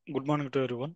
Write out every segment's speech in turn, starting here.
Good morning to everyone.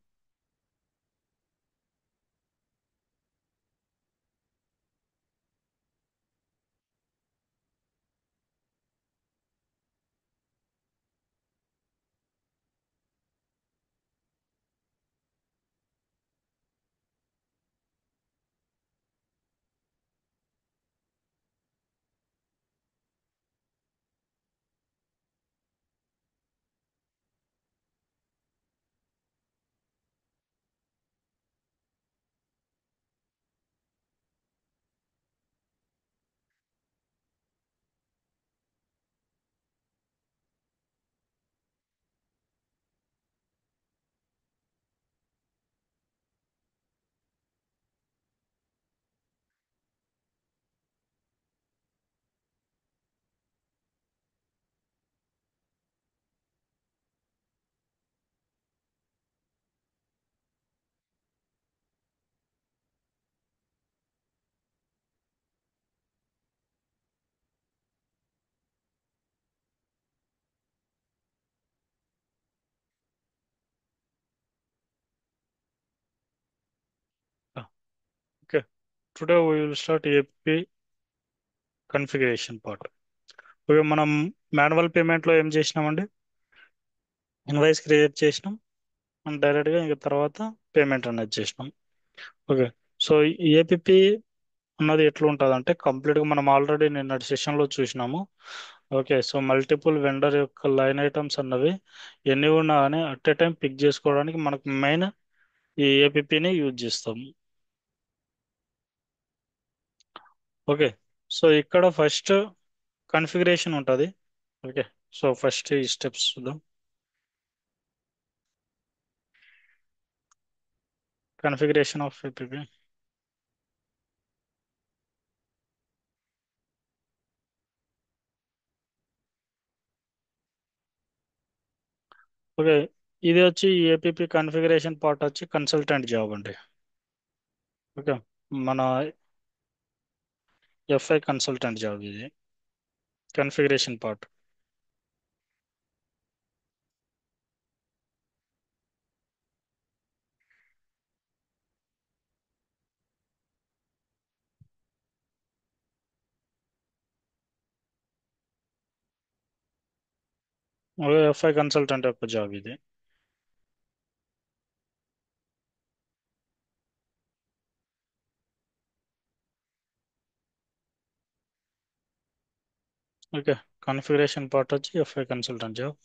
Ah, Okay, today we will start APP configuration part. Okay, మనం manual పేమెంట్లో ఏం చేసినామండి? Invoice create చేసినాం and డైరెక్ట్గా ఇంక తర్వాత పేమెంట్ అనేది చేసినాం. ఓకే, సో ఏపీపీ అన్నది ఎట్లా ఉంటుంది అంటే కంప్లీట్గా మనం ఆల్రెడీ నిన్నటి సెషన్లో చూసినాము. ఓకే, సో మల్టిపుల్ వెండర్ యొక్క లైన్ ఐటమ్స్ అన్నవి ఎన్ని ఉన్నా కానీ అట్ ఏ టైం పిక్ చేసుకోవడానికి మనకు మెయిన్ ఈ ఏపీపీని యూజ్ చేస్తాము. ఓకే, సో ఇక్కడ ఫస్ట్ కన్ఫిగరేషన్ ఉంటుంది. ఓకే, సో ఫస్ట్ ఈ స్టెప్స్ చూద్దాం. Configuration of APP. ఓకే, ఇది వచ్చి ఏపీపీ కన్ఫిగరేషన్ పార్ట్ వచ్చి కన్సల్టెంట్ జాబ్ అండి. ఓకే, మన ఎఫ్ఐ కన్సల్టెంట్ జాబ్ ఇది కన్ఫిగరేషన్ పార్ట్. ఎఫ్ఐ కన్సల్టెంట్ యొక్క జాబ్ ఇది. ఓకే, కన్ఫిగరేషన్ పార్ట్ వచ్చి FI consultant job.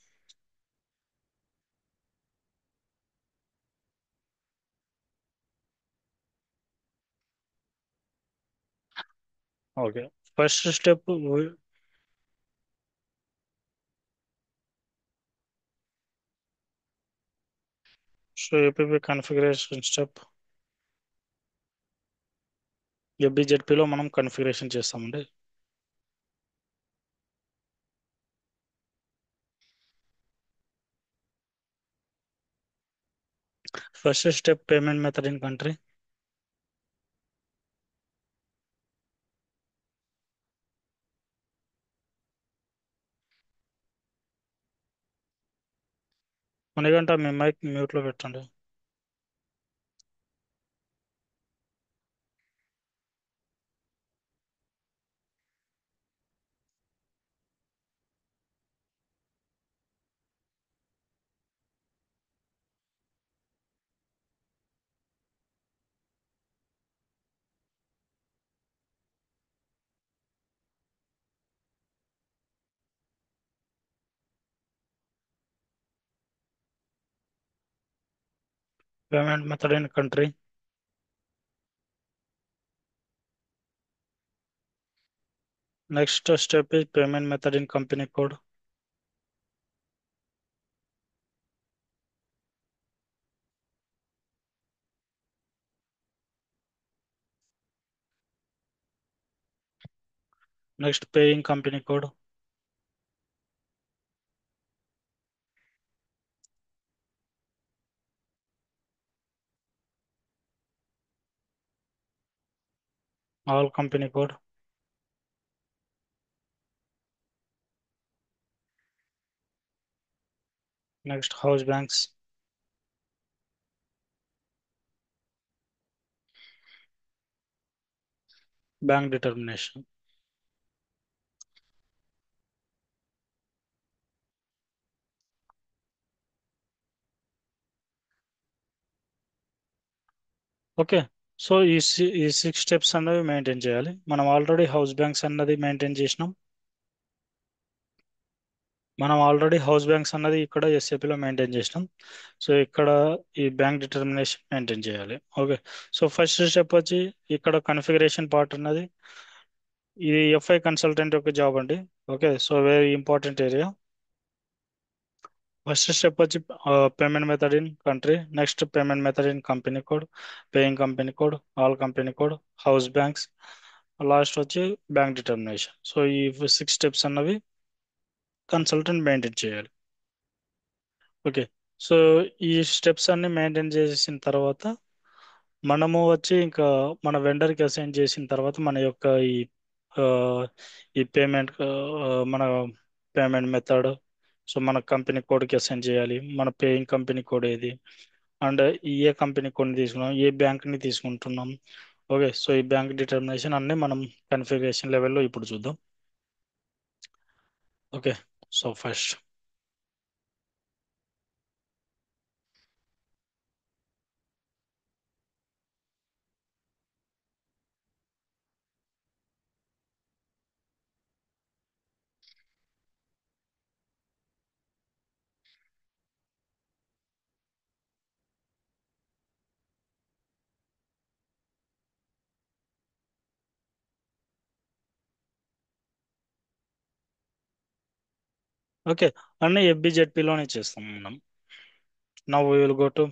Okay, first step. So APP configuration step ఎఫ్బిజెడ్పిలో మనం కన్ఫిగరేషన్ చేస్తామండి. First step payment method in country. మనకంటే మీ మైక్ మ్యూట్లో పెట్టండి. Payment method in country. Next step is payment method in company code. Next paying company code. All company code. Next house banks. bank determination. Okay. So ఈ six steps అన్నవి maintain చేయాలి. మనం already house banks అన్నది maintain చేసినాం. House banks అన్నది ఇక్కడ ఎస్ఏపిలో maintain చేసినాం. సో ఇక్కడ ఈ బ్యాంక్ డిటర్మినేషన్ మెయింటైన్ చేయాలి. ఓకే. సో ఫస్ట్ స్టెప్ వచ్చి ఇక్కడ కన్ఫిగరేషన్ పార్ట్ అన్నది ఇది ఎఫ్ఐ కన్సల్టెంట్ యొక్క జాబ్ అండి. Okay. So very important area. First step వచ్చి payment method in country, next payment method in company code, paying company code, all company code, house banks, last వచ్చి bank determination. So ఈ six steps అన్నవి consultant maintain చేయాలి. Okay. So ఈ steps అన్ని maintain చేసిన తర్వాత మనము వచ్చి ఇంకా మన వెండర్కి అసైన్ చేసిన తర్వాత మన యొక్క ఆ, ఈ పేమెంట్ మన పేమెంట్ మెథడ్, సో మన కంపెనీ కోడ్కి అసైన్ చేయాలి. మన పేయింగ్ కంపెనీ కోడ్ ఏది, అండ్ ఏ కంపెనీ కోడ్ని తీసుకున్నాం, ఏ బ్యాంక్ని తీసుకుంటున్నాం. ఓకే. సో ఈ బ్యాంక్ డిటర్మినేషన్ అన్నీ మనం కన్ఫిగరేషన్ లెవెల్లో ఇప్పుడు చూద్దాం. ఓకే. సో ఫస్ట్ ఓకే, అన్నీ ఎఫ్బిజెడ్పిలోనే చేస్తాం మనం. Now we will go to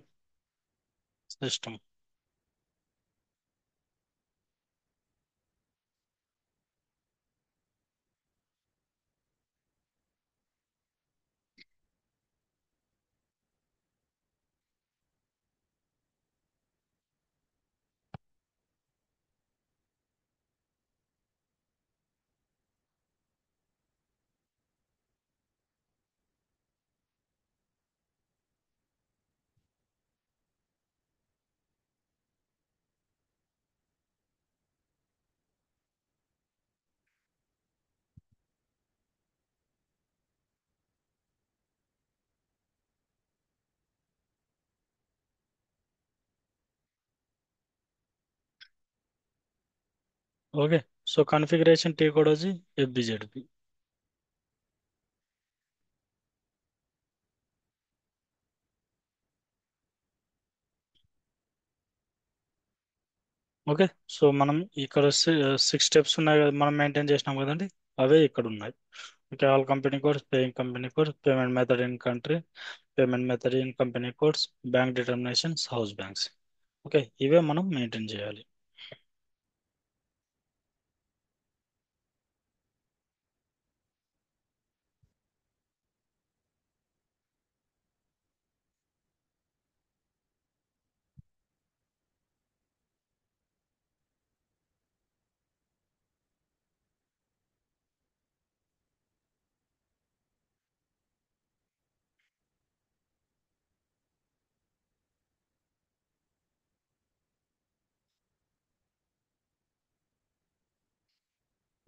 system. Okay. So configuration T code వచ్చి ఎఫ్బిజెడ్పి. ఓకే. సో మనం ఇక్కడ సిక్స్ స్టెప్స్ ఉన్నాయి కదా, మనం మెయింటైన్ చేసినాం కదండి, అవే ఇక్కడ ఉన్నాయి. Okay. All company codes, paying company codes, payment method in country, payment method in company codes, bank determinations, house banks. Okay. ఇవే మనం మెయింటైన్ చేయాలి.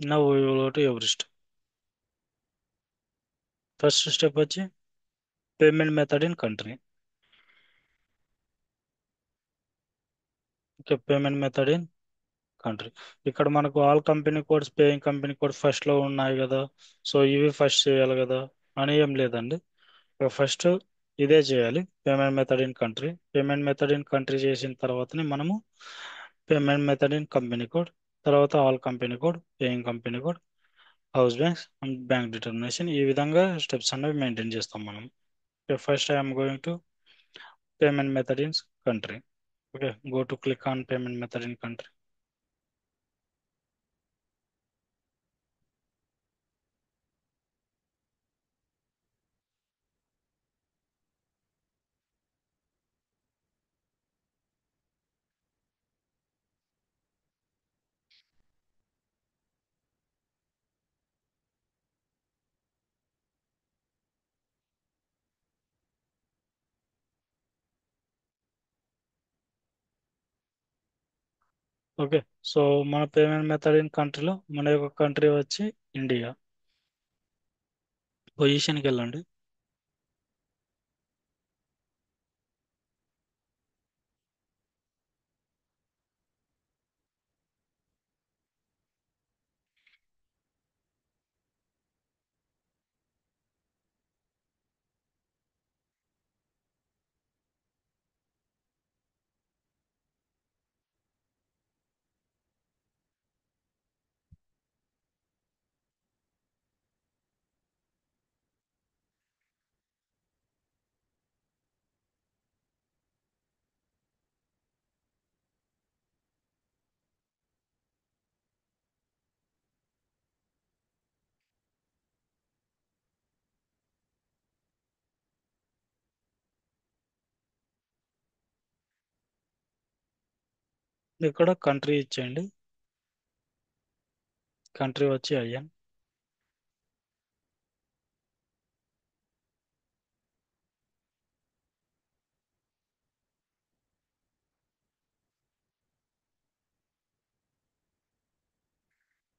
Now we will go to Everest. First step వచ్చి payment method in country. Okay. Payment method in country. ఇక్కడ మనకు all company codes, paying company code first లో ఉన్నాయి కదా, so ఇవి ఫస్ట్ చేయాలి కదా అని ఏం లేదండి. ఫస్ట్ ఇదే చేయాలి, payment method in country. Payment method in country చేసిన తర్వాతనే మనము payment method in company code, తర్వాత all company code, paying company code, house banks and bank determination, ఈ విధంగా స్టెప్స్ అనేవి మెయింటైన్ చేస్తాం మనం. First I'm going to payment method in country. Okay. Go to click on payment method in country. Okay. So మన payment method in కంట్రీలో మన యొక్క country వచ్చి ఇండియా. పొజిషన్కి వెళ్ళండి. ఇక్కడ కంట్రీ ఇచ్చేయండి. కంట్రీ వచ్చి ఐఎన్.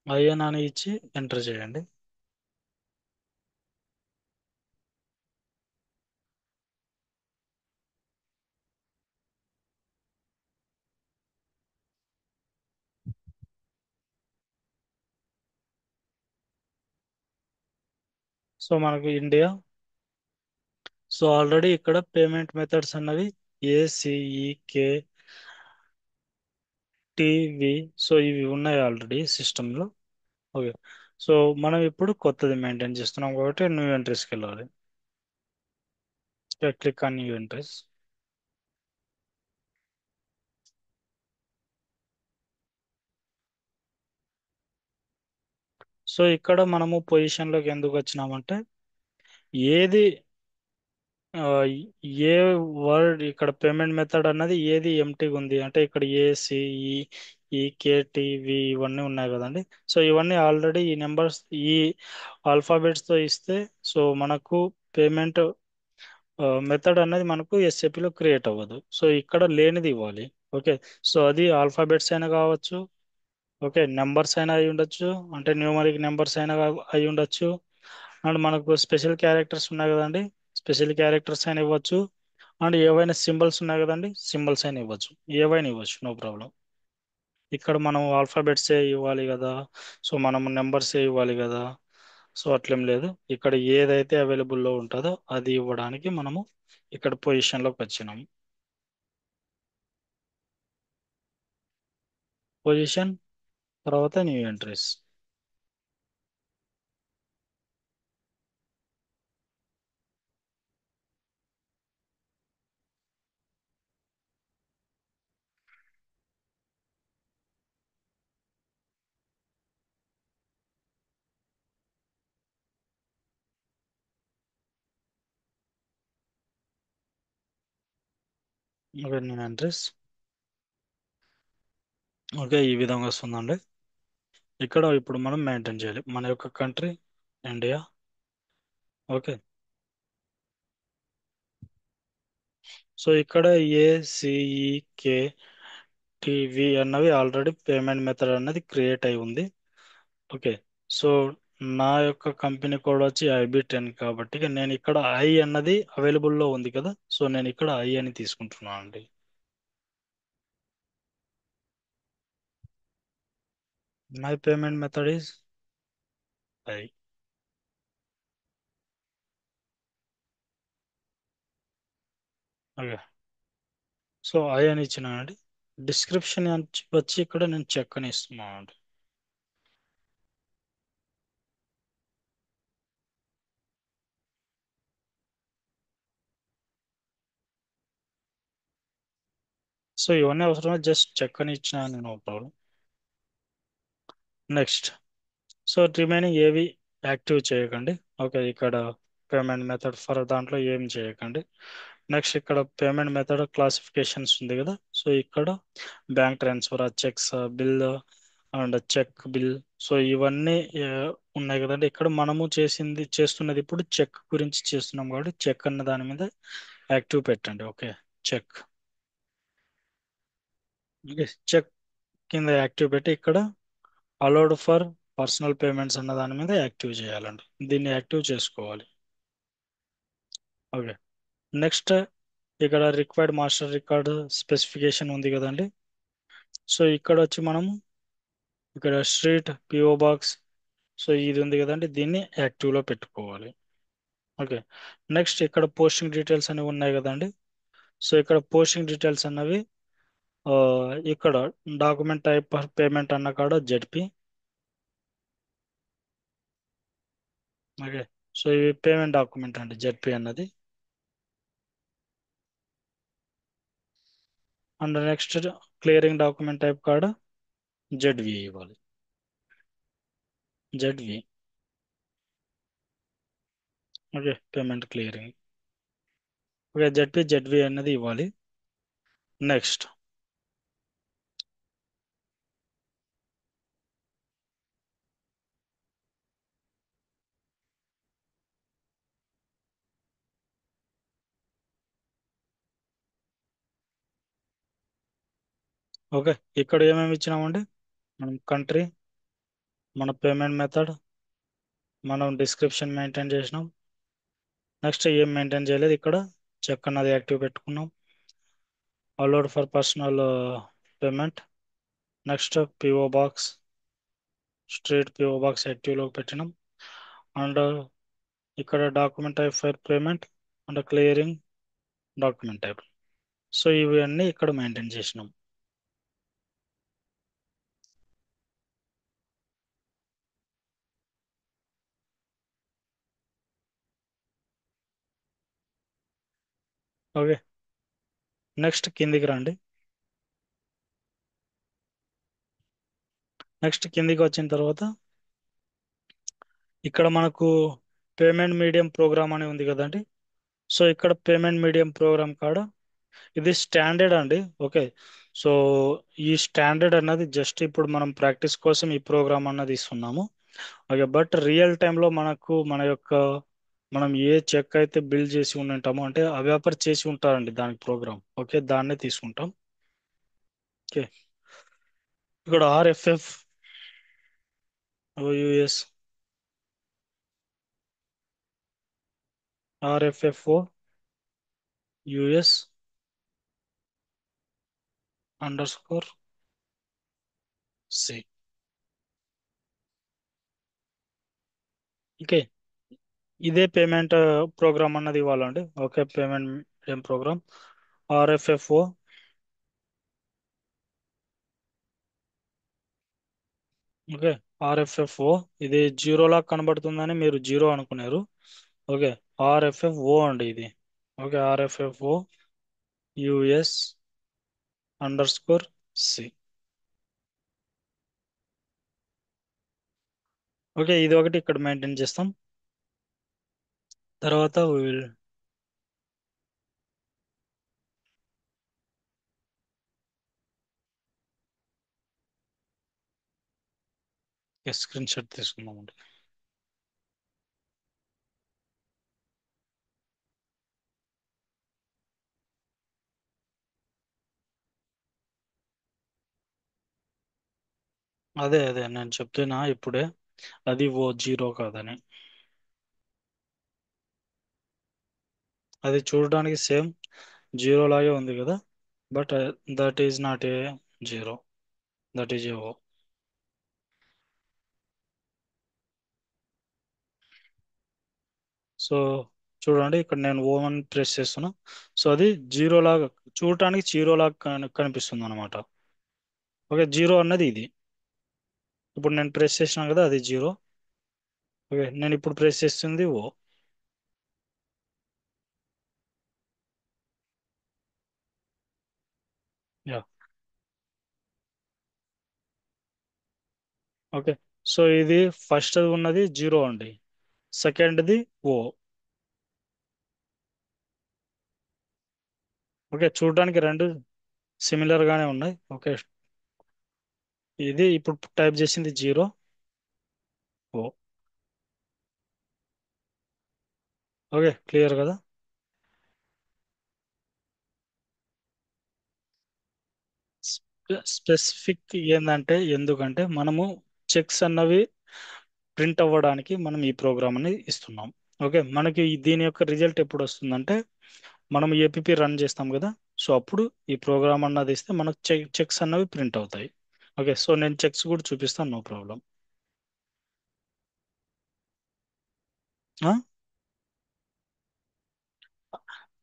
ఐఎన్ అని ఇచ్చి ఎంటర్ చేయండి. సో మనకు ఇండియా. సో ఆల్రెడీ ఇక్కడ పేమెంట్ మెథడ్స్ అన్నవి ఏసిఈకే టీవీ. సో ఇవి ఉన్నాయి ఆల్రెడీ సిస్టంలో. ఓకే. సో మనం ఇప్పుడు కొత్తది మెయింటైన్ చేస్తున్నాం కాబట్టి న్యూ ఎంట్రీస్కి వెళ్ళాలి. Click on new entries. So ఇక్కడ మనము పొజిషన్లోకి ఎందుకు వచ్చినామంటే ఏది ఆ, ఏ వర్డ్ ఇక్కడ పేమెంట్ మెథడ్ అన్నది ఏది ఎంటీగా ఉంది అంటే ఇక్కడ ఏసిఈ ఈకేటివి ఇవన్నీ ఉన్నాయి కదండి. సో ఇవన్నీ ఆల్రెడీ ఈ నెంబర్స్ ఈ ఆల్ఫాబెట్స్తో ఇస్తే సో మనకు పేమెంట్ మెథడ్ అనేది మనకు ఎస్ఏపిలో క్రియేట్ అవ్వదు. సో ఇక్కడ లేనిది ఇవ్వాలి. ఓకే. సో అది ఆల్ఫాబెట్స్ అయినా కావచ్చు. ఓకే. నెంబర్స్ అయినా అయి ఉండొచ్చు. అంటే న్యూమరిక్ నెంబర్స్ అయినా అయి ఉండొచ్చు. అండ్ మనకు స్పెషల్ క్యారెక్టర్స్ ఉన్నాయి కదండి. స్పెషల్ క్యారెక్టర్స్ అయినా ఇవ్వచ్చు. అండ్ ఏవైనా సింబల్స్ ఉన్నాయి కదండి. సింబల్స్ అయినా ఇవ్వచ్చు. ఏవైనా ఇవ్వచ్చు, నో ప్రాబ్లం. ఇక్కడ మనం ఆల్ఫాబెట్స్ ఏ ఇవ్వాలి కదా. సో మనం నెంబర్స్ ఏ ఇవ్వాలి కదా. సో అట్లేం లేదు. ఇక్కడ ఏదైతే అవైలబుల్లో ఉంటుందో అది ఇవ్వడానికి మనము ఇక్కడ పొజిషన్లోకి వచ్చినాము. పొజిషన్ తర్వాత new entries. Okay. New entries. Okay. ఈ విధంగా వస్తుందండి. ఇక్కడ ఇప్పుడు మనం మెయింటైన్ చేయాలి మన యొక్క కంట్రీ ఇండియా. ఓకే. సో ఇక్కడ ఏసిఈకే టీవీ అన్నవి ఆల్రెడీ పేమెంట్ మెథడ్ అన్నది క్రియేట్ అయి ఉంది. ఓకే. సో నా యొక్క కంపెనీ కోడ్ వచ్చి IB10 కాబట్టి ఇక నేను ఇక్కడ ఐ అన్నది అవైలబుల్లో ఉంది కదా. సో నేను ఇక్కడ ఐ అని తీసుకుంటున్నాను అండి. My payment method is I. Okay. So I అని ఇచ్చినానండి. డిస్క్రిప్షన్ వచ్చి ఇక్కడ నేను చెక్ అని ఇస్తున్నాను అండి. సో ఇవన్నీ అవసరమే, జస్ట్ చెక్ అని ఇచ్చిన నేను ప్రాబ్లం. నెక్స్ట్. సో రిమైనింగ్ ఏవి యాక్టివ్ చేయకండి. ఓకే. ఇక్కడ పేమెంట్ మెథడ్ ఫర్ దాంట్లో ఏం చేయకండి. నెక్స్ట్ ఇక్కడ పేమెంట్ మెథడ్ క్లాసిఫికేషన్స్ ఉంది కదా. సో ఇక్కడ bank transfer, cheques, bill and cheque bill. So ఇవన్నీ ఉన్నాయి కదండి. ఇక్కడ మనము చేస్తున్నది ఇప్పుడు చెక్ గురించి చేస్తున్నాం కాబట్టి చెక్ అన్న దాని మీద యాక్టివ్ పెట్టండి. ఓకే. చెక్. ఓకే. చెక్ కింద యాక్టివ్ పెట్టి ఇక్కడ అలౌడ్ ఫర్ పర్సనల్ పేమెంట్స్ అన్న దాని మీద యాక్టివ్ చేయాలండి. దీన్ని యాక్టివ్ చేసుకోవాలి. ఓకే. నెక్స్ట్ ఇక్కడ రిక్వైర్డ్ మాస్టర్ రికార్డ్ స్పెసిఫికేషన్ ఉంది కదండి. సో ఇక్కడ వచ్చి మనం ఇక్కడ స్ట్రీట్ పిఓ బాక్స్, సో ఇది ఉంది కదండి, దీన్ని యాక్టివ్లో పెట్టుకోవాలి. ఓకే. నెక్స్ట్ ఇక్కడ పోస్టింగ్ డీటెయిల్స్ అనేవి ఉన్నాయి కదండి. సో ఇక్కడ పోస్టింగ్ డీటెయిల్స్ అన్నవి ఆ, ఇక్కడ డాక్యుమెంట్ టైప్ పేమెంట్ అన్న కాడ జెడ్పీ. ఓకే. సో ఇవి పేమెంట్ డాక్యుమెంట్ అండి జెడ్పీ అన్నది. And next clearing document type కాడ జెడ్వి ఇవ్వాలి. ZV. Okay. Payment clearing. Okay. ZP ZV అన్నది ఇవ్వాలి. నెక్స్ట్. ఓకే. ఇక్కడ ఏమేమి ఇచ్చినామండి? మనం కంట్రీ, మన పేమెంట్ మెథడ్, మనం డిస్క్రిప్షన్ మెయింటైన్ చేసినాం. నెక్స్ట్ ఏం మెయింటైన్ చేయలేదు, ఇక్కడ చెక్ అన్నది యాక్టివ్ పెట్టుకున్నాం. Allowed for personal payment. Next PO box, street PO box యాక్టివ్లో పెట్టినాం. అండ్ ఇక్కడ document type for payment and clearing document type. So ఇవి అన్నీ ఇక్కడ మెయింటైన్ చేసినాం. ఓకే. నెక్స్ట్ కిందికి రండి. నెక్స్ట్ కిందికి వచ్చిన తర్వాత ఇక్కడ మనకు పేమెంట్ మీడియం ప్రోగ్రామ్ అని ఉంది కదండి. సో ఇక్కడ పేమెంట్ మీడియం ప్రోగ్రామ్ కాడ ఇది స్టాండర్డ్ అండి. ఓకే. సో ఈ స్టాండర్డ్ అన్నది జస్ట్ ఇప్పుడు మనం ప్రాక్టీస్ కోసం ఈ ప్రోగ్రామ్ అన్నది ఇస్తున్నాము. ఓకే. బట్ రియల్ టైంలో మనకు మన యొక్క మనం ఏ చెక్ అయితే బిల్డ్ చేసి ఉంటామో అంటే అవ్యాపారి చేసి ఉంటారండి దానికి ప్రోగ్రామ్. ఓకే. దాన్నే తీసుకుంటాం. ఓకే. ఇక్కడ RFF OUS RFFO US underscore C. Okay. ఇదే పేమెంట్ ప్రోగ్రామ్ అన్నది ఇవ్వాలండి. ఓకే. పేమెంట్ ఏం ప్రోగ్రామ్ ఆర్ఎఫ్ఎఫ్ఓ. ఓకే. ఆర్ఎఫ్ఎఫ్ఓ ఇది జీరో లాగా కనబడుతుందని మీరు జీరో అనుకున్నారు. ఓకే. ఆర్ఎఫ్ఎఫ్ఓ అండి ఇది. Okay. RFFO US underscore C. Okay. ఇది ఒకటి ఇక్కడ మెయింటైన్ చేస్తాం. తర్వాత స్క్రీన్ షాట్ తీసుకుందామండి. అదే అదే నేను చెప్తున్నా ఇప్పుడే, అది ఓ జీరో కాదని. అది చూడడానికి సేమ్ జీరో లాగే ఉంది కదా, but that is not a zero, that is a O. So చూడండి ఇక్కడ నేను ఓ అని ప్రెస్ చేస్తున్నా. సో అది జీరో లాగా చూడటానికి జీరో లాగా కనిపిస్తుంది అనమాట. ఓకే. జీరో అన్నది ఇది. ఇప్పుడు నేను ప్రెస్ చేసినా కదా, అది జీరో. ఓకే. నేను ఇప్పుడు ప్రెస్ చేస్తుంది ఓ. యా. ఓకే. సో ఇది ఫస్ట్ ఉన్నది జీరో అండి, సెకండ్ది ఓ. ఓకే. చూడడానికి రెండు సిమిలర్ గానే ఉన్నాయి. ఓకే. ఇది ఇప్పుడు టైప్ చేసింది జీరో ఓ. ఓకే. క్లియర్ కదా. స్పెసిఫిక్ ఏంటంటే ఎందుకంటే మనము చెక్స్ అన్నవి ప్రింట్ అవ్వడానికి మనం ఈ ప్రోగ్రామ్ అని ఇస్తున్నాం. ఓకే, మనకి దీని యొక్క రిజల్ట్ ఎప్పుడు వస్తుందంటే మనం ఏపీపీ రన్ చేస్తాం కదా, సో అప్పుడు ఈ ప్రోగ్రామ్ అన్నది ఇస్తే మనకు చెక్స్ అన్నవి ప్రింట్ అవుతాయి. ఓకే, సో నేను చెక్స్ కూడా చూపిస్తాను, నో ప్రాబ్లం.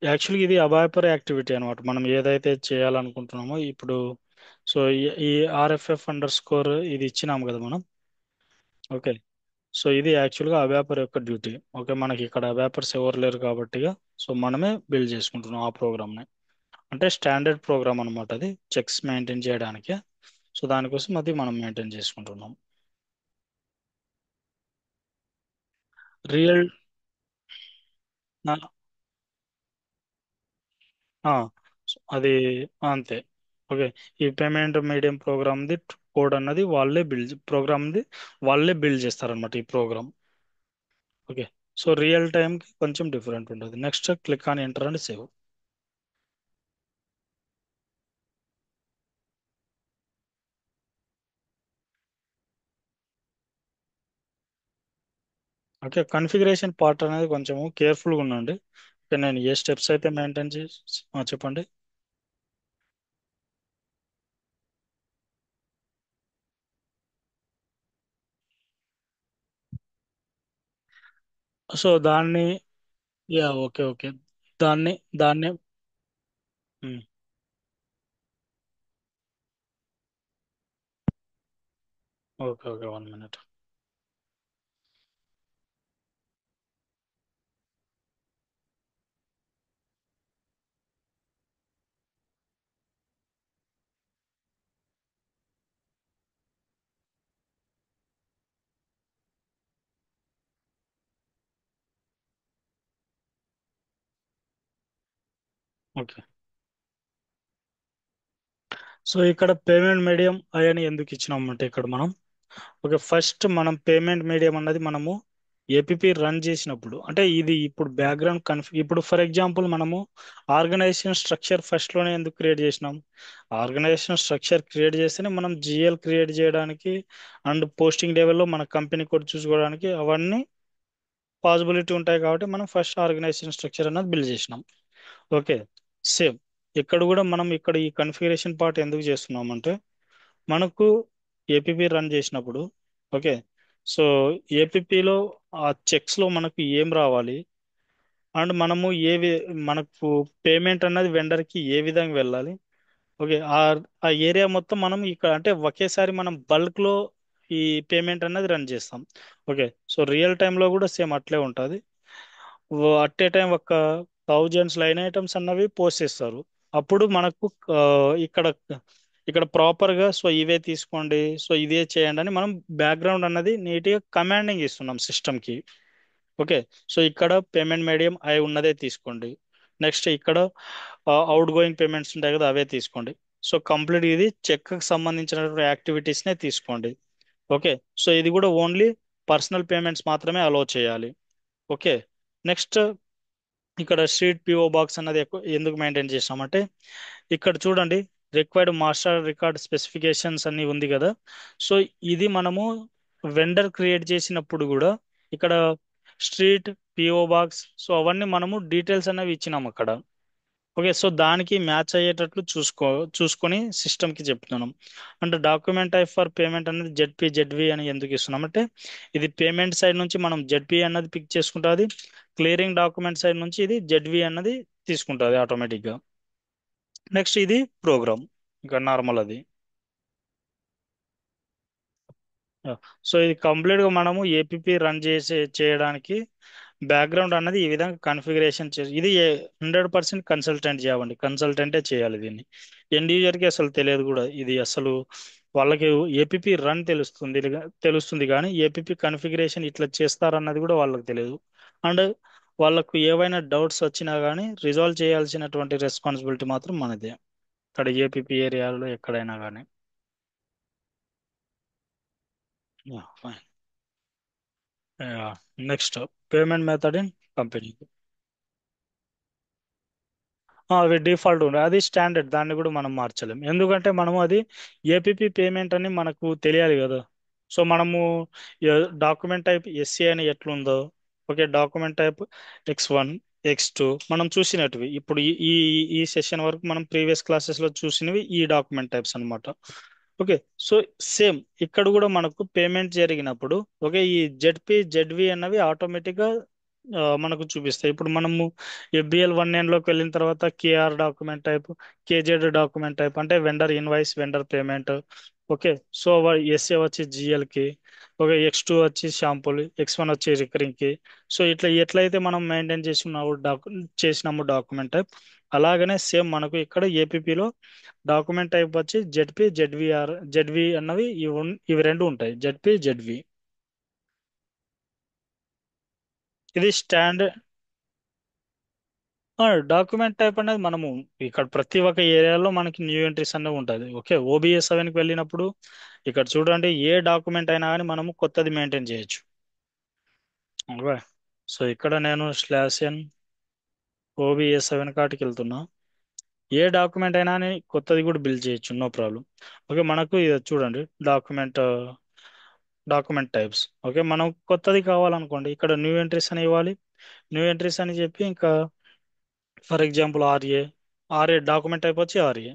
యాక్చువల్గా ఇది అబాయపర్ యాక్టివిటీ అనమాట. మనం ఏదైతే చేయాలనుకుంటున్నామో ఇప్పుడు, సో ఈ ఆర్ఎఫ్ఎఫ్ అండర్ స్కోర్ ఇది ఇచ్చినాం కదా మనం. ఓకే, సో ఇది యాక్చువల్గా అబాపర్ యొక్క డ్యూటీ. ఓకే, మనకి ఇక్కడ అబాపర్స్ ఎవరు లేరు కాబట్టి సో మనమే బిల్డ్ చేసుకుంటున్నాం ఆ ప్రోగ్రామ్ని. అంటే స్టాండర్డ్ ప్రోగ్రామ్ అనమాట అది, చెక్స్ మెయింటైన్ చేయడానికి. సో దానికోసం అది మనం మెయింటైన్ చేసుకుంటున్నాం. రియల్ అది అంతే. ఓకే, ఈ పేమెంట్ మీడియం ప్రోగ్రామ్ది కోడ్ అన్నది వాళ్ళే బిల్డ్ చేస్తారనమాట ఈ ప్రోగ్రామ్. ఓకే, సో రియల్ టైంకి కొంచెం డిఫరెంట్ ఉంటుంది. Next click on enter and save. Okay, configuration part అనేది కొంచెం కేర్ఫుల్గా ఉండండి. ఓకే, నేను ఏ స్టెప్స్ అయితే మెయింటైన్ చేసి చెప్పండి. సో దాన్ని, యా, ఓకే ఓకే, దాన్ని దాన్ని okay okay, 1 minute. Okay, so ఇక్కడ పేమెంట్ మీడియం అని ఎందుకు ఇచ్చినామంటే ఇక్కడ మనం, ఓకే, ఫస్ట్ మనం పేమెంట్ మీడియం అన్నది మనము ఏపీపీ రన్ చేసినప్పుడు, అంటే ఇది ఇప్పుడు బ్యాక్గ్రౌండ్ ఇప్పుడు ఫర్ ఎగ్జాంపుల్ మనము ఆర్గనైజేషన్ స్ట్రక్చర్ ఫస్ట్ లోనే ఎందుకు క్రియేట్ చేసినాం? ఆర్గనైజేషన్ స్ట్రక్చర్ క్రియేట్ చేస్తేనే మనం జిఎల్ క్రియేట్ చేయడానికి అండ్ పోస్టింగ్ లెవెల్లో మన కంపెనీ కోడ్ చూసుకోవడానికి అవన్నీ పాసిబిలిటీ ఉంటాయి. కాబట్టి మనం ఫస్ట్ ఆర్గనైజేషన్ స్ట్రక్చర్ అన్నది బిల్డ్ చేసినాం. ఓకే, సేమ్ ఇక్కడ కూడా మనం ఇక్కడ ఈ కన్ఫిగరేషన్ పార్ట్ ఎందుకు చేస్తున్నాం అంటే మనకు ఏపీపీ రన్ చేసినప్పుడు, ఓకే, సో ఏపీపీలో ఆ చెక్స్ లో మనకు ఏం రావాలి అండ్ మనము మనకు పేమెంట్ అన్నది వెండర్ కి ఏ విధంగా వెళ్ళాలి. ఓకే, ఆ ఏరియా మొత్తం మనం ఇక్కడ అంటే ఒకేసారి మనం బల్క్ లో ఈ పేమెంట్ అన్నది రన్ చేస్తాం. ఓకే, సో రియల్ టైంలో కూడా సేమ్ అట్లే ఉంటుంది. అట్ ఏ టైం ఒక థౌజండ్స్ లైన్ ఐటమ్స్ అన్నవి పోస్ట్ చేస్తారు. అప్పుడు మనకు ఆ, ఇక్కడ ఇక్కడ ప్రాపర్ గా సో ఇవే తీసుకోండి, సో ఇదే చేయండి అని మనం బ్యాక్గ్రౌండ్ అన్నది నీట్ గా కమాండింగ్ ఇస్తున్నాం సిస్టమ్ కి. ఓకే, సో ఇక్కడ పేమెంట్ మీడియం అయి ఉన్నదే తీసుకోండి. నెక్స్ట్ ఇక్కడ అవుట్ గోయింగ్ పేమెంట్స్ ఉంటాయి కదా, అవే తీసుకోండి. సో కంప్లీట్ ఇది చెక్ కి సంబంధించినటువంటి యాక్టివిటీస్ నే తీసుకోండి. ఓకే, సో ఇది కూడా ఓన్లీ పర్సనల్ పేమెంట్స్ మాత్రమే అలో చేయాలి. ఓకే, నెక్స్ట్ ఇక్కడ స్ట్రీట్ పిఓ బాక్స్ అన్నది ఎందుకు మెయింటైన్ చేసామంటే ఇక్కడ చూడండి, రిక్వైర్డ్ మాస్టర్ రికార్డ్ స్పెసిఫికేషన్స్ అన్ని ఉంది కదా. సో ఇది మనము వెండర్ క్రియేట్ చేసినప్పుడు కూడా ఇక్కడ స్ట్రీట్ పిఓ బాక్స్ సో అవన్నీ మనము డీటెయిల్స్ అనేవి ఇచ్చినాం అక్కడ. ఓకే, సో దానికి మ్యాచ్ అయ్యేటట్లు చూసుకొని సిస్టమ్కి చెప్తున్నాం. అంటే డాక్యుమెంట్ టైప్ ఫర్ పేమెంట్ అనేది జెడ్వి అని ఎందుకు ఇస్తున్నాం అంటే ఇది పేమెంట్ సైడ్ నుంచి మనం జెడ్పి అన్నది పిక్ చేసుకుంటుంది, క్లియరింగ్ డాక్యుమెంట్ సైడ్ నుంచి ఇది జెడ్వి అన్నది తీసుకుంటుంది ఆటోమేటిక్గా. నెక్స్ట్ ఇది ప్రోగ్రామ్, ఇంకా నార్మల్ అది. సో ఇది కంప్లీట్ గా మనము ఏపీపీ రన్ చేయడానికి బ్యాక్గ్రౌండ్ అన్నది ఈ విధంగా కన్ఫిగరేషన్ చేసి ఇది 100% కన్సల్టెంట్ జాబ్ అండి, కన్సల్టెంటే చేయాలి దీన్ని. ఎండ్ యూజర్ కి అసలు తెలియదు కూడా ఇది అసలు. వాళ్ళకి ఏపీపీ రన్ తెలుస్తుంది కానీ ఏపీపీ కన్ఫిగరేషన్ ఇట్లా చేస్తారన్నది కూడా వాళ్ళకి తెలియదు. అండ్ వాళ్ళకు ఏవైనా డౌట్స్ వచ్చినా కానీ రిజాల్వ్ చేయాల్సినటువంటి రెస్పాన్సిబిలిటీ మాత్రం మనదే, ఇక్కడ ఏపీపీ ఏరియాలో ఎక్కడైనా కానీ. Fine. Next payment method in company. అవి డిఫాల్ట్ ఉండే అది స్టాండర్డ్, దాన్ని కూడా మనం మార్చలేం, ఎందుకంటే మనము అది ఏపీపీ పేమెంట్ అని మనకు తెలియాలి కదా. సో మనము డాక్యుమెంట్ టైప్ ఎస్సీ అని ఎట్లుందో, okay, document type X1, X2 మనం చూసినట్టువి ఇప్పుడు ఈ ఈ ఈ సెషన్ వరకు మనం ప్రీవియస్ క్లాసెస్లో చూసినవి ఈ డాక్యుమెంట్ టైప్స్ అన్నమాట. ఓకే. సో సేమ్ ఇక్కడ కూడా మనకు పేమెంట్ జరిగినప్పుడు, ఓకే, ఈ జెడ్వి అన్నవి ఆటోమేటిక్గా మనకు చూపిస్తాయి. ఇప్పుడు మనము FBL 1N లోకి వెళ్ళిన తర్వాత KR document type, KZ document type అంటే vendor invoice, vendor payment. Okay. So SA వచ్చి GL కి, ఓకే, X2 వచ్చి షాంపుల్, X1 వచ్చి రికరింగ్ కి. సో ఇట్లా ఎట్లయితే మనం మెయింటైన్ చేసినాము డాక్యుమెంట్ టైప్, అలాగనే సేమ్ మనకు ఇక్కడ ఏపీపీలో డాక్యుమెంట్ టైప్ వచ్చి జెడ్వి అన్నవి ఇవి రెండు ఉంటాయి, జెడ్వి. ఇది స్టాండర్డ్ డాక్యుమెంట్ టైప్ అనేది మనము ఇక్కడ ప్రతి ఒక్క ఏరియాలో మనకి న్యూ ఎంట్రీస్ అనేవి ఉంటుంది. ఓకే, OBS 7కి వెళ్ళినప్పుడు ఇక్కడ చూడండి, ఏ డాక్యుమెంట్ అయినా కానీ మనము కొత్తది మెయింటైన్ చేయొచ్చు. ఓకే. సో ఇక్కడ నేను /N OBS 7 కాటికి వెళ్తున్నా. ఏ డాక్యుమెంట్ అయినా కానీ కొత్తది కూడా బిల్డ్ చేయొచ్చు, నో ప్రాబ్లం. ఓకే, మనకు ఇది చూడండి, డాక్యుమెంట్ టైప్స్. ఓకే, మనం కొత్తది కావాలనుకోండి, ఇక్కడ న్యూ ఎంట్రీస్ అని ఇవ్వాలి. న్యూ ఎంట్రీస్ అని చెప్పి ఇంకా for example RA document type వచ్చి ఆర్ఏ.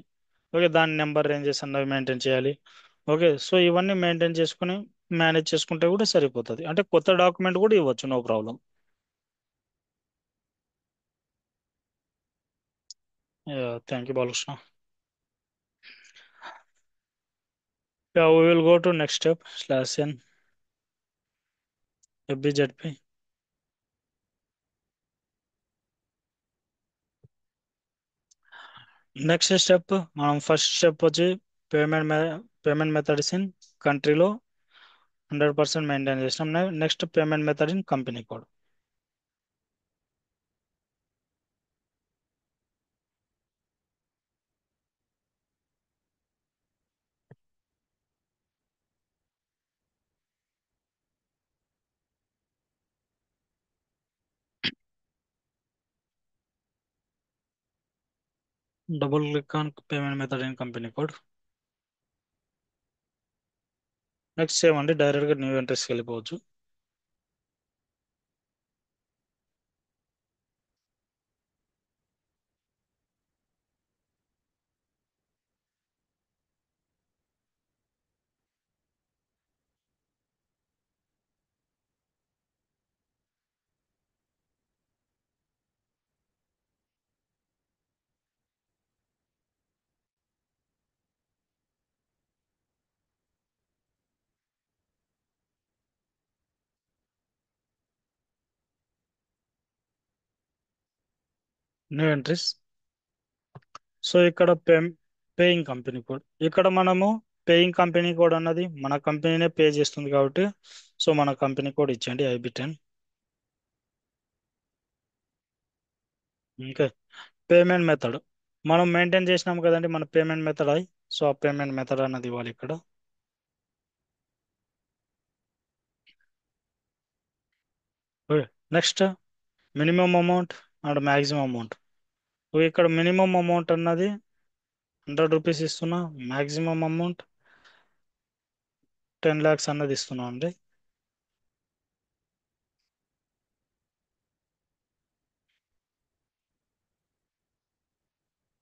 ఓకే, దాని నెంబర్ రేంజెస్ అన్నవి మెయింటైన్ చేయాలి. ఓకే, సో ఇవన్నీ మెయింటైన్ చేసుకుని మేనేజ్ చేసుకుంటే కూడా సరిపోతుంది, అంటే కొత్త డాక్యుమెంట్ కూడా ఇవ్వచ్చు, no problem. Thank you Balakrishna. We will go to next step /N FBZP. Next step, మనం ఫస్ట్ స్టెప్ వచ్చి పేమెంట్ పేమెంట్ మెథడ్స్ ఇన్ కంట్రీలో 100% మెయింటైన్ చేసినాం. Next payment method in company code. Double click on payment method in company code. Next same అండి, డైరెక్ట్గా new ఎంట్రీస్కి వెళ్ళిపోవచ్చు. New entries. So ఇక్కడ paying company code, ఇక్కడ మనము పేయింగ్ కంపెనీ కోడ్ అన్నది మన కంపెనీనే పే చేస్తుంది కాబట్టి, సో మన కంపెనీ కోడ్ ఇచ్చేయండి IB10. ఓకే. పేమెంట్ మెథడ్ మనం మెయింటైన్ చేసినాం కదండి, మన పేమెంట్ మెథడ్ సో ఆ పేమెంట్ మెథడ్ అన్నది ఇవ్వాలి ఇక్కడ. Next minimum amount and maximum amount. ఇక్కడ మినిమం అమౌంట్ అన్నది 100 రూపీస్ ఇస్తున్నా, మ్యాక్సిమం అమౌంట్ 10 lakhs అన్నది ఇస్తున్నా అండి.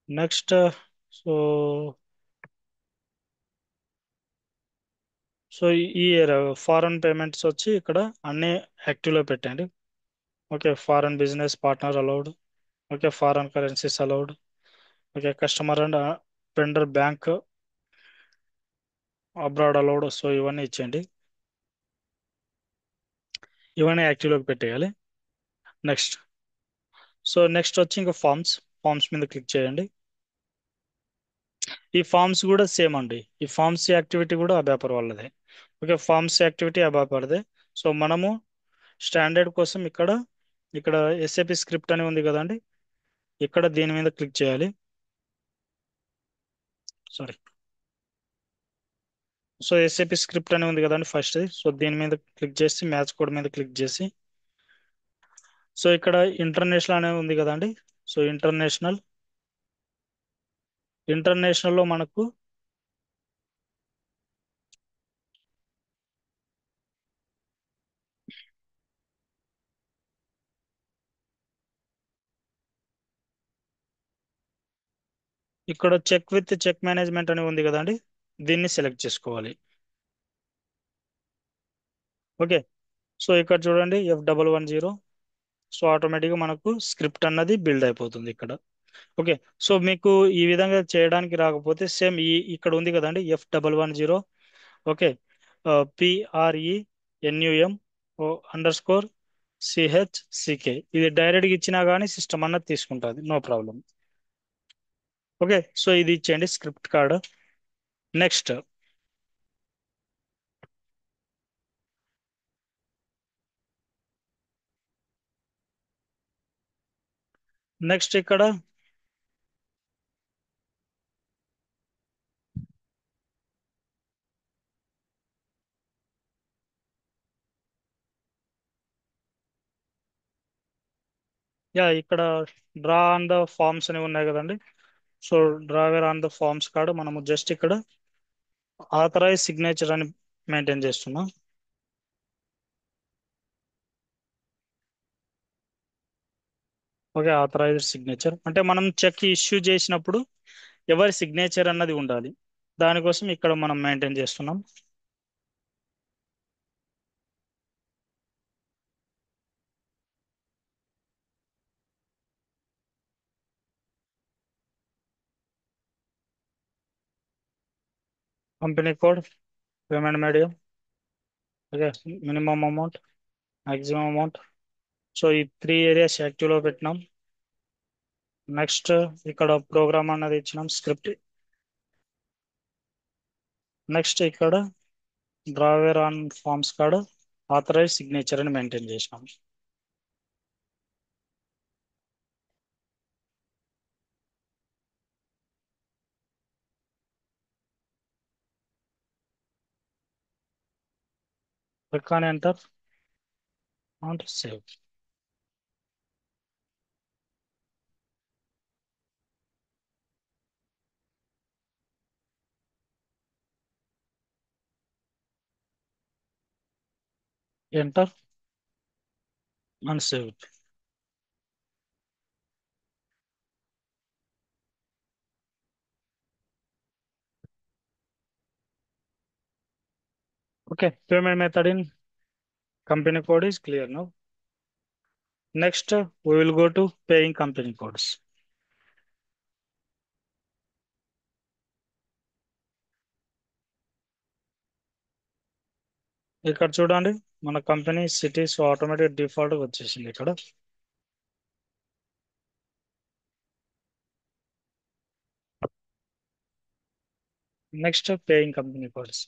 నెక్స్ట్ సో సో ఈ ఫారెన్ పేమెంట్స్ వచ్చి ఇక్కడ అన్ని యాక్టివ్లో పెట్టండి. Okay, foreign business partner allowed, okay, foreign currencies allowed, okay, customer and vendor bank abroad allowed. So ఇవన్నీ ఇచ్చేయండి, ఇవన్నీ యాక్టివ్లోకి పెట్టేయాలి. నెక్స్ట్ నెక్స్ట్ వచ్చి ఇంకా ఫార్మ్స్ మీద క్లిక్ చేయండి. ఈ ఫార్మ్స్ కూడా సేమ్ అండి, ఈ ఫార్మ్స్ యాక్టివిటీ కూడా అబాపర్ వాళ్ళదే. ఓకే, ఫార్మ్స్ యాక్టివిటీ అబాపర్దే. సో మనము స్టాండర్డ్ కోసం ఇక్కడ SAP స్క్రిప్ట్ అని ఉంది కదండి, ఇక్కడ దీని మీద క్లిక్ చేయాలి. సారీ. సో SAP స్క్రిప్ట్ అని ఉంది కదండి ఫస్ట్, సో దీని మీద క్లిక్ చేసి మ్యాచ్ కోడ్ మీద క్లిక్ చేసి, సో ఇక్కడ ఇంటర్నేషనల్ అనేది ఉంది కదండి, సో ఇంటర్నేషనల్ ఇంటర్నేషనల్లో మనకు ఇక్కడ చెక్ విత్ చెక్ మేనేజ్మెంట్ అని ఉంది కదండి, దీన్ని సెలెక్ట్ చేసుకోవాలి. ఓకే. సో ఇక్కడ చూడండి F110. సో ఆటోమేటిక్గా మనకు స్క్రిప్ట్ అన్నది బిల్డ్ అయిపోతుంది ఇక్కడ. ఓకే. సో మీకు ఈ విధంగా చేయడానికి రాకపోతే సేమ్ ఇక్కడ ఉంది కదండి F110. ఓకే. PRENUM _CHCK, ఇది డైరెక్ట్గా ఇచ్చినా కానీ సిస్టమ్ అన్నది తీసుకుంటుంది, నో ప్రాబ్లం. ఓకే. సో ఇది ఇచ్చేయండి స్క్రిప్ట్ కార్డ్. నెక్స్ట్ నెక్స్ట్ ఇక్కడ ఇక్కడ డ్రా ఆన్ ద ఫార్మ్స్ అని ఉన్నాయి కదండి. So drawer on the forms card మనము జస్ట్ ఇక్కడ ఆథరైజ్ సిగ్నేచర్ అని మెయింటైన్ చేస్తున్నాం. ఓకే. ఆథరైజ్డ్ సిగ్నేచర్ అంటే మనం చెక్ ఇష్యూ చేసినప్పుడు ఎవరి సిగ్నేచర్ అన్నది ఉండాలి, దానికోసం ఇక్కడ మనం మెయింటైన్ చేస్తున్నాం. Company code, payment medium, okay, minimum amount, maximum amount. So ఈ 3 ఏరియాస్ యాక్టివ్లో పెట్టినాం. నెక్స్ట్ ఇక్కడ ప్రోగ్రామ్ అన్నది ఇచ్చినాం, స్క్రిప్ట్. నెక్స్ట్ ఇక్కడ drawer on forms card authorize signature అని మెయింటైన్ చేసినాం. Click on enter and save. Enter and save. Okay. Payment method in company code is clear now. Next, we will go to paying company codes. ఇక్కడ చూడండి మన company cities automatic default వచ్చేసింది ఇక్కడ. Next paying company codes.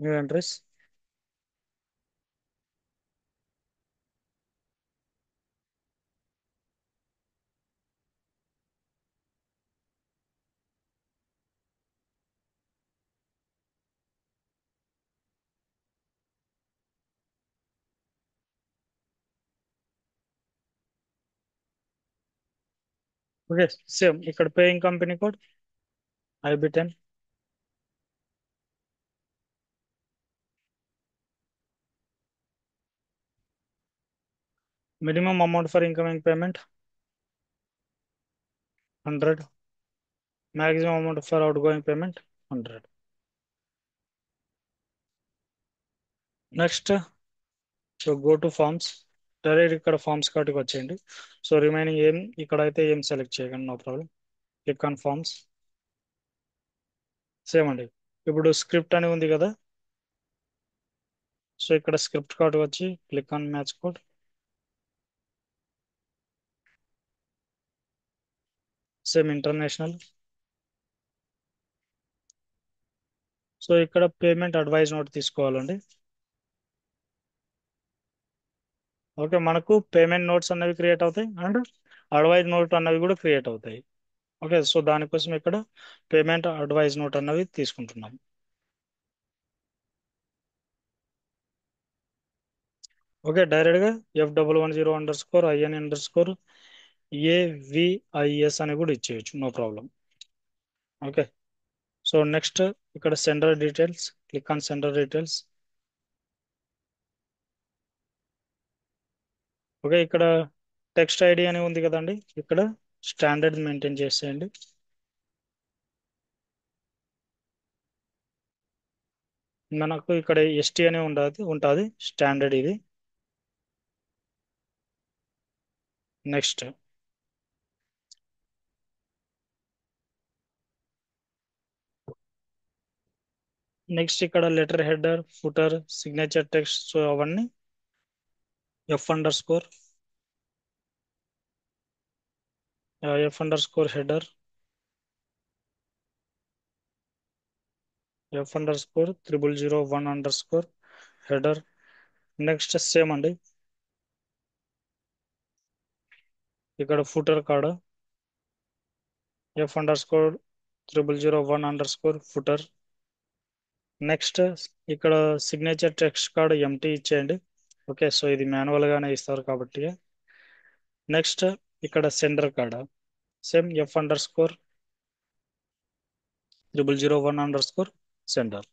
New entries. Okay. Same ఇక్కడ paying company code IB10. Minimum amount for incoming payment 100. Maximum amount for outgoing payment 100. Next so go to forms. Direct ఇక్కడ forms కార్డ్కి వచ్చేయండి. So remaining ఏం ఇక్కడ అయితే ఏం select చేయకండి, no problem. Click on forms. Same అండి. ఇప్పుడు స్క్రిప్ట్ అని ఉంది కదా, సో ఇక్కడ స్క్రిప్ట్ కార్డ్ వచ్చి click on match code. Same international. So ఇక్కడ పేమెంట్ అడ్వైస్ నోట్ తీసుకోవాలండి. ఓకే, మనకు పేమెంట్ నోట్స్ అనేవి క్రియేట్ అవుతాయి అండ్ అడ్వైజ్ నోట్ అన్నవి కూడా క్రియేట్ అవుతాయి. ఓకే, సో దానికోసం ఇక్కడ పేమెంట్ అడ్వైజ్ నోట్ అన్నవి తీసుకుంటున్నాం. ఓకే, డైరెక్ట్గా F1110_IN_AVIS అని కూడా ఇచ్చేయచ్చు, no problem. Okay, so next ఇక్కడ sender details, click on sender details. Okay, ఇక్కడ టెక్స్ట్ ఐడి అని ఉంది కదండి, ఇక్కడ స్టాండర్డ్ మెయింటైన్ చేసేయండి. మనకు ఇక్కడ ఎస్టీ అని ఉంటుంది స్టాండర్డ్ ఇది. నెక్స్ట్ ఇక్కడ letter header footer signature text, so అవన్నీ F_, F_header, F_0001_header. Next same అండి, ఇక్కడ ఫుటర్ కాడ F_0001_footer. నెక్స్ట్ ఇక్కడ సిగ్నేచర్ టెక్స్ట్ కార్డ్ ఎంటీ ఇచ్చేయండి. ఓకే, సో ఇది మాన్యువల్ గానే ఇస్తారు కాబట్టి. నెక్స్ట్ ఇక్కడ sender card same F_0001_sender.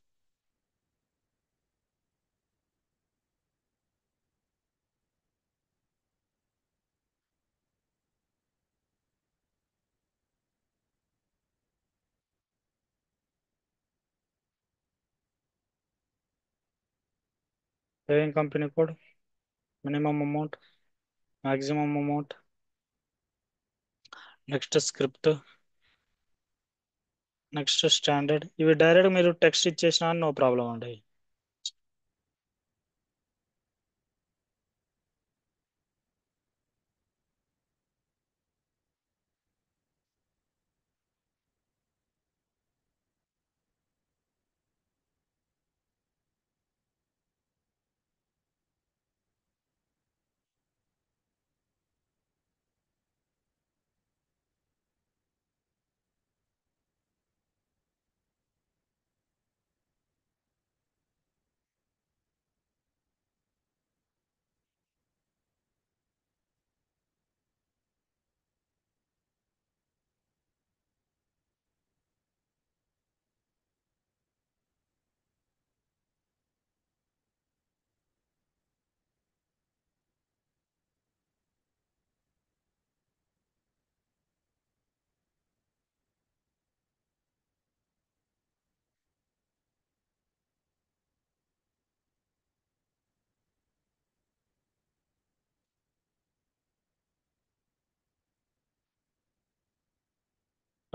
Paying company code, minimum amount, maximum amount. Next script, next standard. ఇవి డైరెక్ట్ మీరు టెక్స్ట్ ఇచ్చేసినా నో ప్రాబ్లం అండి.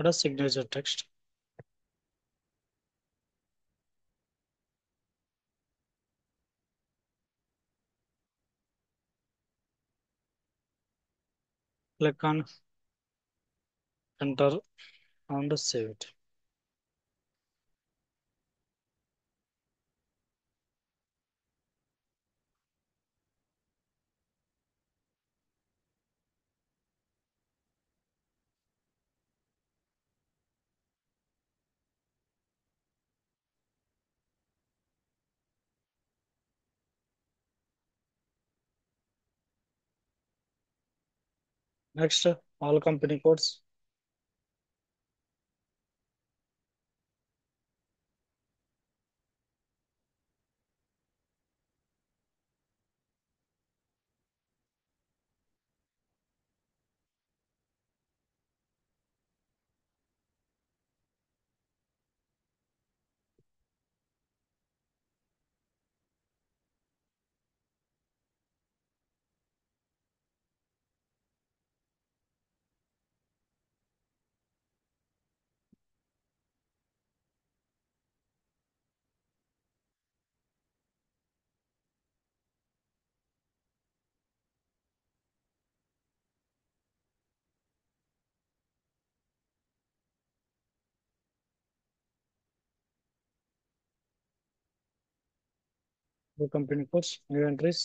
ఇక్కడ signature text, click on enter and save it. Next all company codes. The company codes, new entries.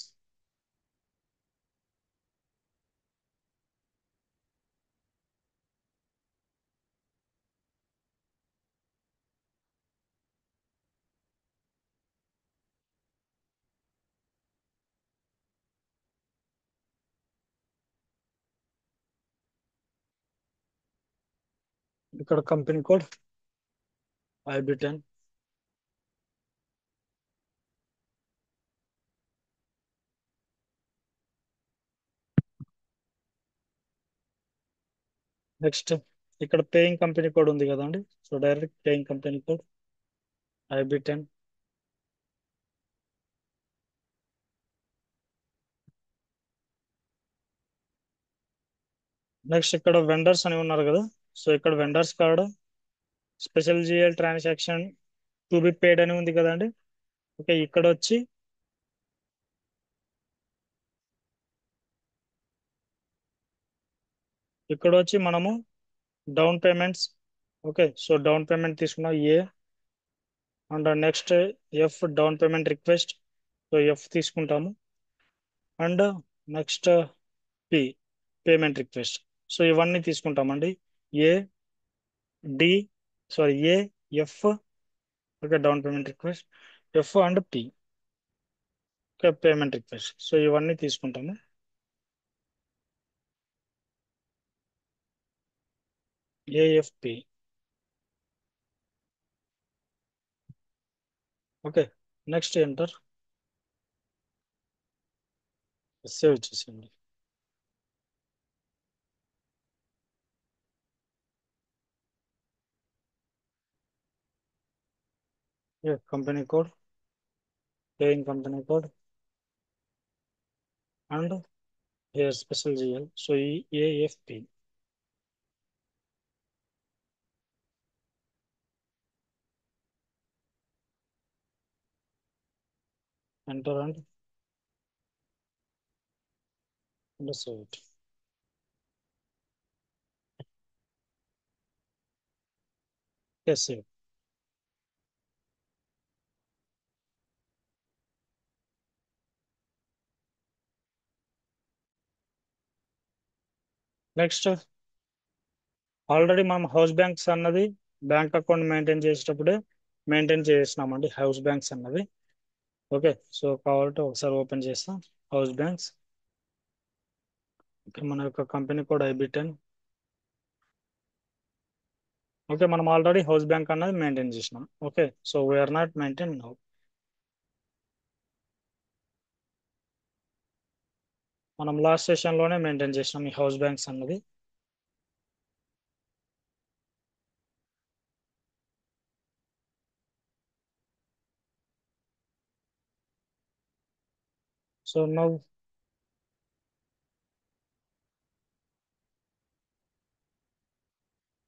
ఇక్కడ company code IB10. Next ఇక్కడ paying company code ఉంది కదండి. So direct paying company code IB10. Next ఇక్కడ vendors అని ఉన్నారు కదా. So ఇక్కడ vendors card special GL transaction to be paid అని ఉంది కదండి. ఓకే, ఇక్కడ వచ్చి మనము down payments. Okay, so down payment తీసుకున్నాం A. And next F down payment request. So F తీసుకుంటాము. And next P payment request. So ఇవన్నీ తీసుకుంటామండి. A D sorry A F. Okay, down payment request F and P. Okay, payment request. So ఇవన్నీ తీసుకుంటాము. AFP. Okay, next enter. Save చేసేయండి. Company code, paying company code and here special GL. So AFP. Enter and save it. Yes, save. Next already మనం house banks అన్నది bank account maintain చేసేటప్పుడే maintain చేసినామండి house banks అన్నది. Okay, so కాబట్టి ఒకసారి open చేస్తాం house banks. Okay, మన యొక్క కంపెనీ కోడ్ IB10. ఓకే, మనం ఆల్రెడీ హౌస్ బ్యాంక్ అన్నది మెయింటైన్ చేసినాం. Okay, so we're not maintain now. మనం లాస్ట్ సెషన్లోనే మెయింటైన్ చేసినాం ఈ హౌస్ బ్యాంక్స్ అన్నది. So now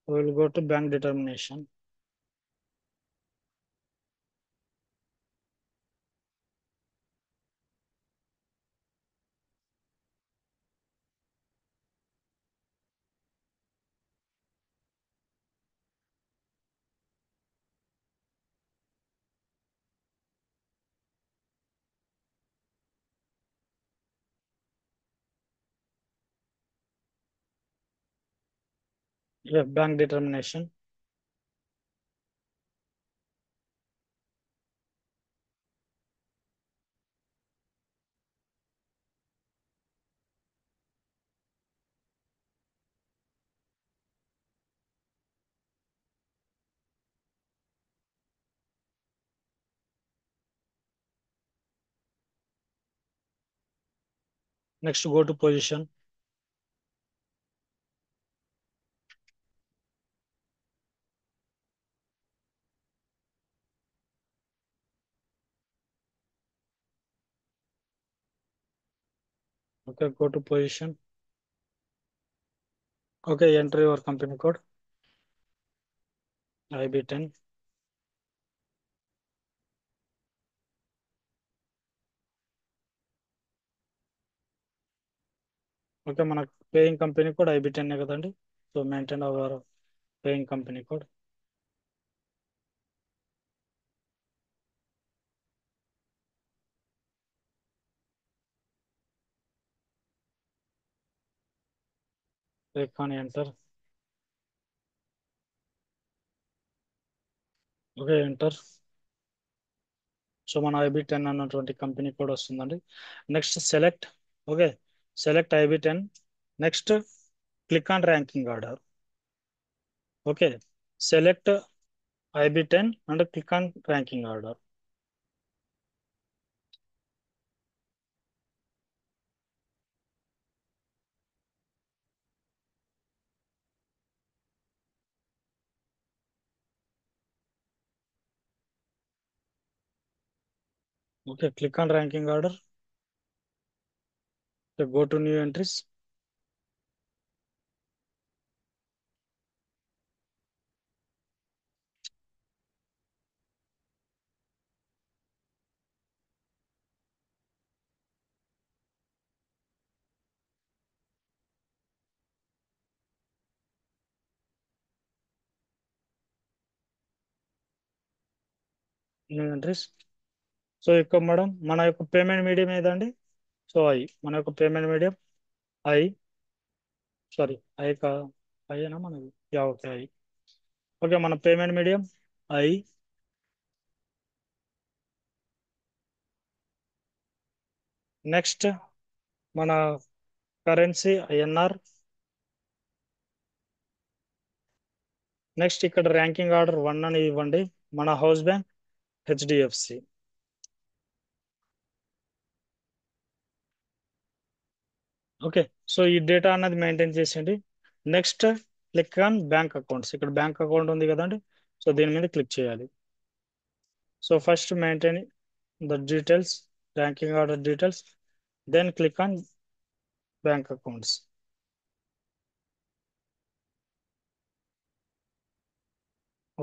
we will go to bank determination. Yeah, bank determination. Next, go to position. Okay, go to position. Okay, enter your company code IB10. Okay, మన paying company code IB10 కదండి. So maintain hour paying company code. click on enter. Okay, enter. So మన IB10 అన్నటువంటి company code వస్తుందండి. Next select. Okay, select IB10. Next click on ranking order. Okay, select IB10 and click on ranking order. Okay, click on ranking order. Go to new entries. New entries. So ఇక్కడ madam మన యొక్క payment medium ఏదండి? So మన యొక్క payment medium I. Sorry, I కా ఐనా మనది? Yeah, okay, I. Okay, మన పేమెంట్ మీడియం ఐ. నెక్స్ట్ మన కరెన్సీ INR. నెక్స్ట్ ఇక్కడ ర్యాంకింగ్ ఆర్డర్ 1 అని ఇవ్వండి. మన house bank HDFC. Okay, so ఈ డేటా అన్నది మెయింటైన్ చేసేయండి. Next click on bank accounts. ఇక్కడ బ్యాంక్ అకౌంట్ ఉంది కదండి, సో దీని మీద క్లిక్ చేయాలి. So first maintain the details, ranking order details, then click on bank accounts.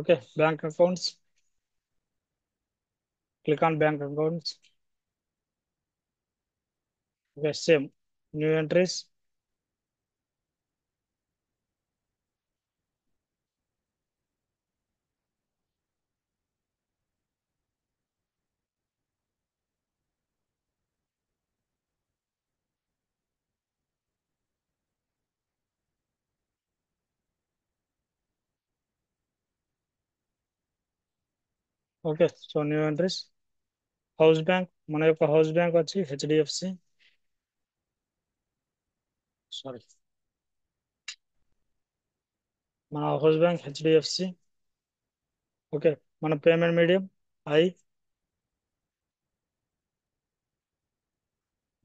Okay, bank accounts, click on bank accounts. Okay, same. New entries. Okay, so new entries. House bank, మన యొక్క house bank వచ్చి HDFC. Sorry, మన house bank HDFC. Okay, మన payment medium I.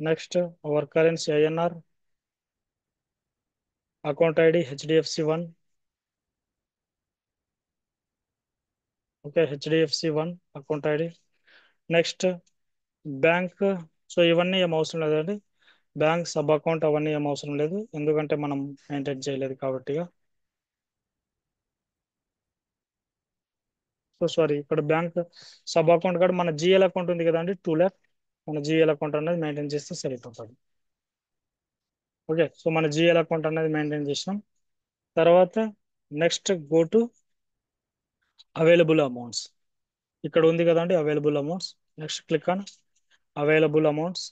Next our currency INR. Account ID HDFC 1. Okay, HDFC 1 account ID. Next bank. So ఇవన్నీ ఏం అవసరం లేదండి. Bank sub account అవన్నీ ఏం అవసరం లేదు, ఎందుకంటే మనం మెయింటైన్ చేయలేదు కాబట్టి. సో సారీ, ఇక్కడ బ్యాంక్ సబ్ అకౌంట్ కూడా మన GL అకౌంట్ ఉంది కదండి 2 lakh. మన GL అకౌంట్ అనేది మెయింటైన్ చేస్తే సరిపోతుంది. ఓకే, సో మన GL అకౌంట్ అనేది మెయింటైన్ చేసినాం. తర్వాత next go to available amounts. ఇక్కడ ఉంది కదండి available amounts. Next click on available amounts.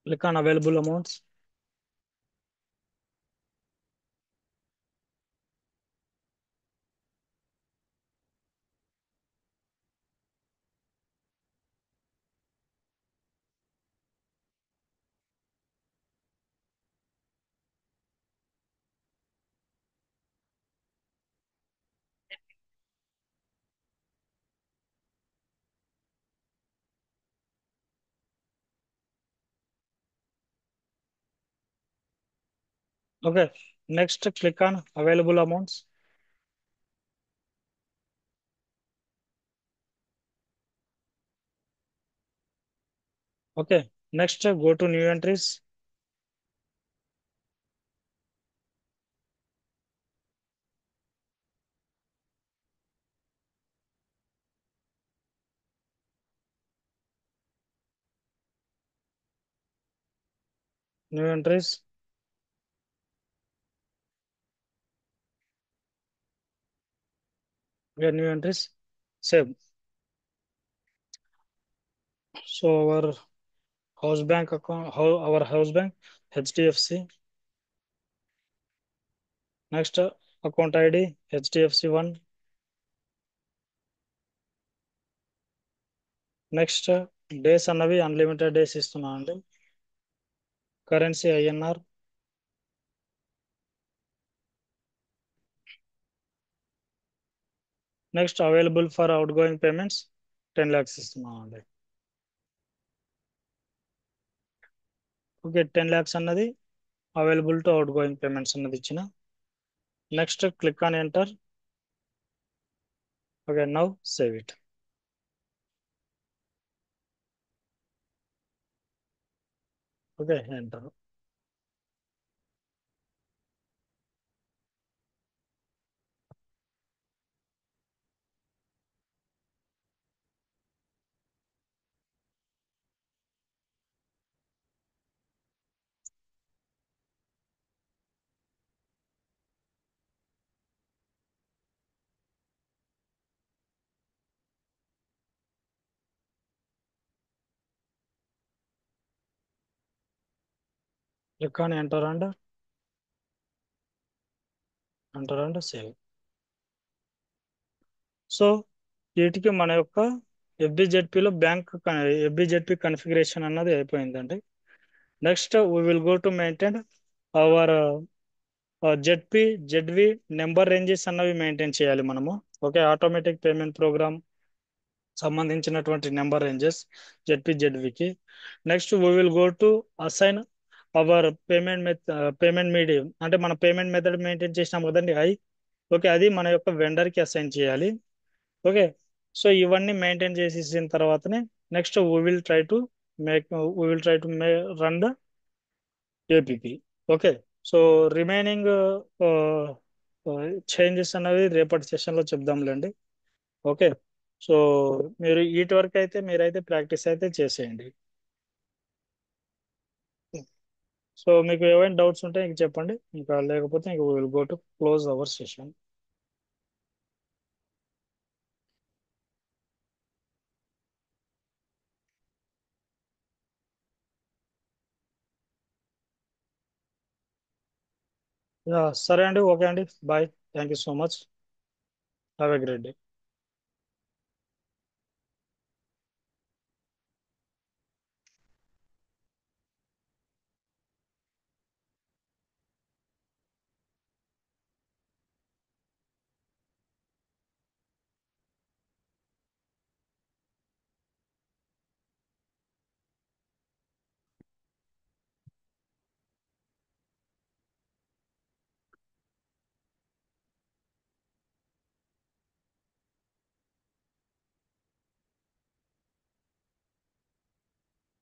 Click on available amounts. Okay, next click on available amounts. Okay, next go to new entries. New entries. Okay, new entries, same. So our house bank account, our house bank, HDFC. Next, account ID, HDFC 1. Next days అన్నవి unlimited days ఇస్తున్నా అండి. Currency INR. Next available for out going payments 10 lakhs ఇస్తున్నాం అండి. Okay, 10 lakhs అన్నది available to out going payments అన్నది ఇచ్చిన. Next click on enter. Okay, now save it. Okay, enter. Click on enter and save. So వీటికి మన యొక్క FBZPలో bank FBZP configuration అన్నది అయిపోయిందండి. Next we will go to maintain hour ZP జెడ్వి number ranges అన్నవి maintain చేయాలి మనము. ఓకే, ఆటోమేటిక్ పేమెంట్ ప్రోగ్రామ్ సంబంధించినటువంటి number ranges జెడ్వికి. Next we will go to assign our payment medium, అంటే మన పేమెంట్ మెథడ్ మెయింటైన్ చేసినాం కదండి ఓకే, అది మన యొక్క వెండర్కి అసైన్ చేయాలి. ఓకే, సో ఇవన్నీ మెయింటైన్ చేసేసిన తర్వాతనే next make we will try to run the APP. Okay, so remaining changes అనేవి రేపటి సెషన్లో చెప్దాంలేండి. ఓకే, సో మీరు వీటి వరకు అయితే మీరైతే ప్రాక్టీస్ అయితే చేసేయండి. సో మీకు ఏమైనా డౌట్స్ ఉంటే ఇంక చెప్పండి, ఇంకా లేకపోతే ఇంక will go to close our session. సరే అండి, ఓకే అండి, bye. Thank you so much. Have a great day.